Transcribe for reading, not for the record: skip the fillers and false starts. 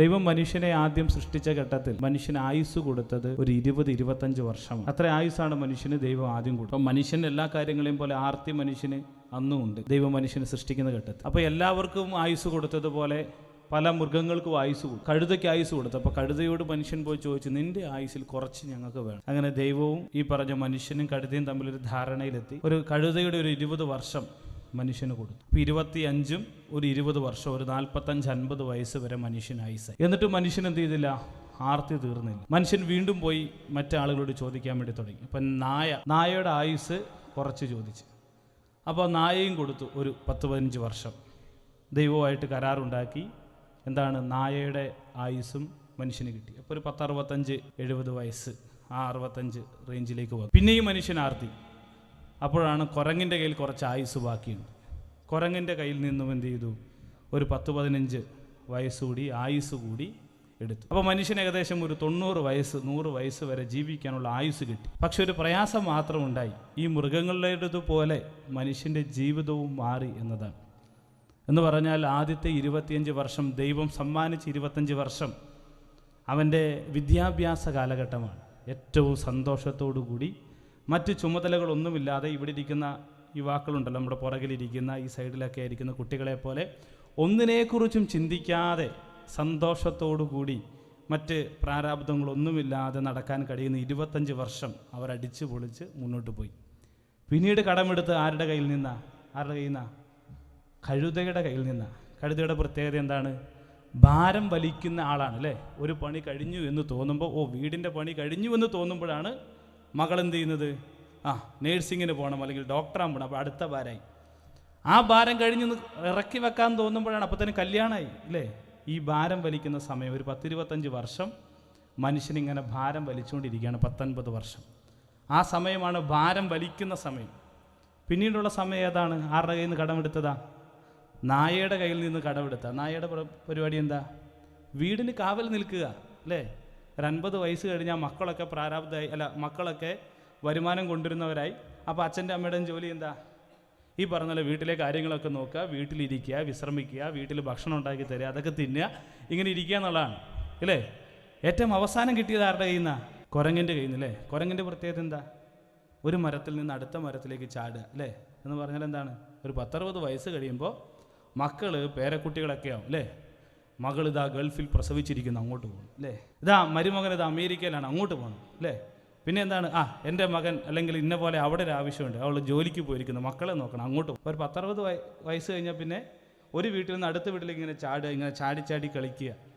ദൈവം മനുഷ്യനെ ആദ്യം സൃഷ്ടിച്ച ഘട്ടത്തിൽ മനുഷ്യന് ആയുസ് കൊടുത്തത് ഒരു 20-25 വർഷമാണ്. അത്ര ആയുസ്സാണ് മനുഷ്യന് ദൈവം ആദ്യം കൊടുത്തത്. അപ്പം മനുഷ്യൻ എല്ലാ കാര്യങ്ങളെയും പോലെ ആർത്തി മനുഷ്യന് അന്നും ഉണ്ട് ദൈവം മനുഷ്യനെ സൃഷ്ടിക്കുന്ന ഘട്ടത്തിൽ. അപ്പോൾ എല്ലാവർക്കും ആയുസ് കൊടുത്തതുപോലെ പല മൃഗങ്ങൾക്കും ആയുസ് കൊടുത്തു. കഴുതയ്ക്ക് ആയുസ് കൊടുത്തു. അപ്പോൾ കഴുതയോട് മനുഷ്യൻ പോയി ചോദിച്ചു, നിന്റെ ആയുസിൽ കുറച്ച് ഞങ്ങൾക്ക് വേണം. അങ്ങനെ ദൈവവും ഈ പറഞ്ഞ മനുഷ്യനും കഴുതയും തമ്മിലൊരു ധാരണയിലെത്തി. ഒരു കഴുതയുടെ ഒരു 20 വർഷം മനുഷ്യന് കൊടുത്തു. ഇപ്പോൾ 25ഉം ഒരു 20 വർഷം, ഒരു 45-50 വയസ്സ് വരെ മനുഷ്യൻ ആയുസ്. എന്നിട്ട് മനുഷ്യൻ എന്ത് ചെയ്തില്ല? ആർത്തി തീർന്നില്ല. മനുഷ്യൻ വീണ്ടും പോയി മറ്റാളുകളോട് ചോദിക്കാൻ വേണ്ടി തുടങ്ങി. ഇപ്പം നായയുടെ ആയുസ് കുറച്ച് ചോദിച്ചു. അപ്പോൾ നായയും കൊടുത്തു ഒരു 10-15 വർഷം. ദൈവവുമായിട്ട് കരാറുണ്ടാക്കി. എന്താണ്? നായയുടെ ആയുസ്സും മനുഷ്യന് കിട്ടി. അപ്പോൾ ഒരു 10-65-70 വയസ്സ്, ആ 65 റേഞ്ചിലേക്ക് പോകും. പിന്നെയും മനുഷ്യൻ ആർത്തി. അപ്പോഴാണ് കുരങ്ങിൻ്റെ കയ്യിൽ കുറച്ച് ആയുസ് ബാക്കിയുണ്ട്. കുരങ്ങിൻ്റെ കയ്യിൽ നിന്നും എന്ത് ചെയ്തു? ഒരു 10-15 വയസ്സുകൂടി ആയുസ് കൂടി എടുത്തു. അപ്പോൾ മനുഷ്യന് ഏകദേശം ഒരു 90 വയസ്സ് 100 വയസ്സ് വരെ ജീവിക്കാനുള്ള ആയുസ് കിട്ടി. പക്ഷെ ഒരു പ്രയാസം മാത്രമുണ്ടായി. ഈ മൃഗങ്ങളുടേതുപോലെ മനുഷ്യൻ്റെ ജീവിതവും മാറി എന്നതാണ്. എന്ന് പറഞ്ഞാൽ ആദ്യത്തെ 25 വർഷം, ദൈവം സമ്മാനിച്ച 25 വർഷം അവൻ്റെ വിദ്യാഭ്യാസ കാലഘട്ടമാണ്. ഏറ്റവും സന്തോഷത്തോടു കൂടി മറ്റ് ചുമതലകളൊന്നുമില്ലാതെ ഇവിടെ ഇരിക്കുന്ന യുവാക്കളുണ്ടല്ലോ, നമ്മുടെ പുറകിലിരിക്കുന്ന ഈ സൈഡിലൊക്കെ ആയിരിക്കുന്ന കുട്ടികളെ പോലെ ഒന്നിനെക്കുറിച്ചും ചിന്തിക്കാതെ സന്തോഷത്തോടു കൂടി മറ്റ് പ്രാരാബ്ദങ്ങളൊന്നുമില്ലാതെ നടക്കാൻ കഴിയുന്ന 25 വർഷം അവർ അടിച്ചു പൊളിച്ച് മുന്നോട്ട് പോയി. പിന്നീട് കടമെടുത്ത് ആരുടെ കയ്യിൽ നിന്നാ? കഴുതയുടെ കയ്യിൽ നിന്നാണ്. കഴുതയുടെ പ്രത്യേകത എന്താണ്? ഭാരം വലിക്കുന്ന ആളാണ് അല്ലേ. ഒരു പണി കഴിഞ്ഞു എന്ന് തോന്നുമ്പോൾ, വീടിൻ്റെ പണി കഴിഞ്ഞു എന്ന് തോന്നുമ്പോഴാണ് മകൾ എന്ത് ചെയ്യുന്നത്? നേഴ്സിങ്ങിന് പോകണം, അല്ലെങ്കിൽ ഡോക്ടറാൻ പോകണം. അപ്പോൾ അടുത്ത ഭാരമായി. ആ ഭാരം കഴിഞ്ഞ് ഇറക്കി വെക്കാൻ തോന്നുമ്പോഴാണ് അപ്പോൾ തന്നെ കല്യാണമായി അല്ലേ. ഈ ഭാരം വലിക്കുന്ന സമയം ഒരു 10-25 വർഷം മനുഷ്യനിങ്ങനെ ഭാരം വലിച്ചുകൊണ്ടിരിക്കുകയാണ്. 19 വർഷം ആ സമയമാണ് ഭാരം വലിക്കുന്ന സമയം. പിന്നീടുള്ള സമയം ഏതാണ്? ആരുടെ കയ്യിൽ നിന്ന് കടമെടുത്തതാ? നായയുടെ കയ്യിൽ നിന്ന് കടമെടുത്ത. നായയുടെ പരിപാടി എന്താ? വീടിന് കാവൽ നിൽക്കുക അല്ലേ. ഒരു 50 വയസ്സ് കഴിഞ്ഞാൽ മക്കളൊക്കെ പ്രാരാബ്ധമായി, മക്കളൊക്കെ വരുമാനം കൊണ്ടുവരുന്നവരായി. അപ്പോൾ അച്ഛൻ്റെ അമ്മയുടെയും ജോലി എന്താ? ഈ പറഞ്ഞ വീട്ടിലെ കാര്യങ്ങളൊക്കെ നോക്കുക, വീട്ടിലിരിക്കുക, വിശ്രമിക്കുക, വീട്ടിൽ ഭക്ഷണം ഉണ്ടാക്കി തരിക, അതൊക്കെ തിന്നുക, ഇങ്ങനെ ഇരിക്കുക എന്നുള്ളതാണ് അല്ലേ. ഏറ്റവും അവസാനം കിട്ടിയത് ആരുടെ കയ്യിൽ നിന്നാണ്? കുരങ്ങിൻ്റെ കയ്യിൽ നിന്ന് അല്ലേ. കുരങ്ങിൻ്റെ പ്രത്യേകത എന്താ? ഒരു മരത്തിൽ നിന്ന് അടുത്ത മരത്തിലേക്ക് ചാടുക അല്ലേ. എന്ന് പറഞ്ഞാൽ എന്താണ്? ഒരു 10-60 വയസ്സ് കഴിയുമ്പോൾ മക്കൾ പേരക്കുട്ടികളൊക്കെ ആവും അല്ലേ. മകൾ ഇതാ ഗൾഫിൽ പ്രസവിച്ചിരിക്കുന്നു, അങ്ങോട്ട് പോകണം അല്ലേ. ഇതാ മരുമകൻ ഇതാ അമേരിക്കയിലാണ്, അങ്ങോട്ട് പോകണം അല്ലേ. പിന്നെ എന്താണ്? എൻ്റെ മകൻ അല്ലെങ്കിൽ ഇന്ന പോലെ അവിടെ ഒരു ആവശ്യമുണ്ട്, അവൾ ജോലിക്ക് പോയിരിക്കുന്നു, മക്കളെ നോക്കണം, അങ്ങോട്ട് പോകും. ഒരു 10-60 വയസ്സ് കഴിഞ്ഞാൽ പിന്നെ ഒരു വീട്ടിൽ നിന്ന് അടുത്ത വീട്ടിലേക്ക് ഇങ്ങനെ ചാടുക, ഇങ്ങനെ ചാടി കളിക്കുക.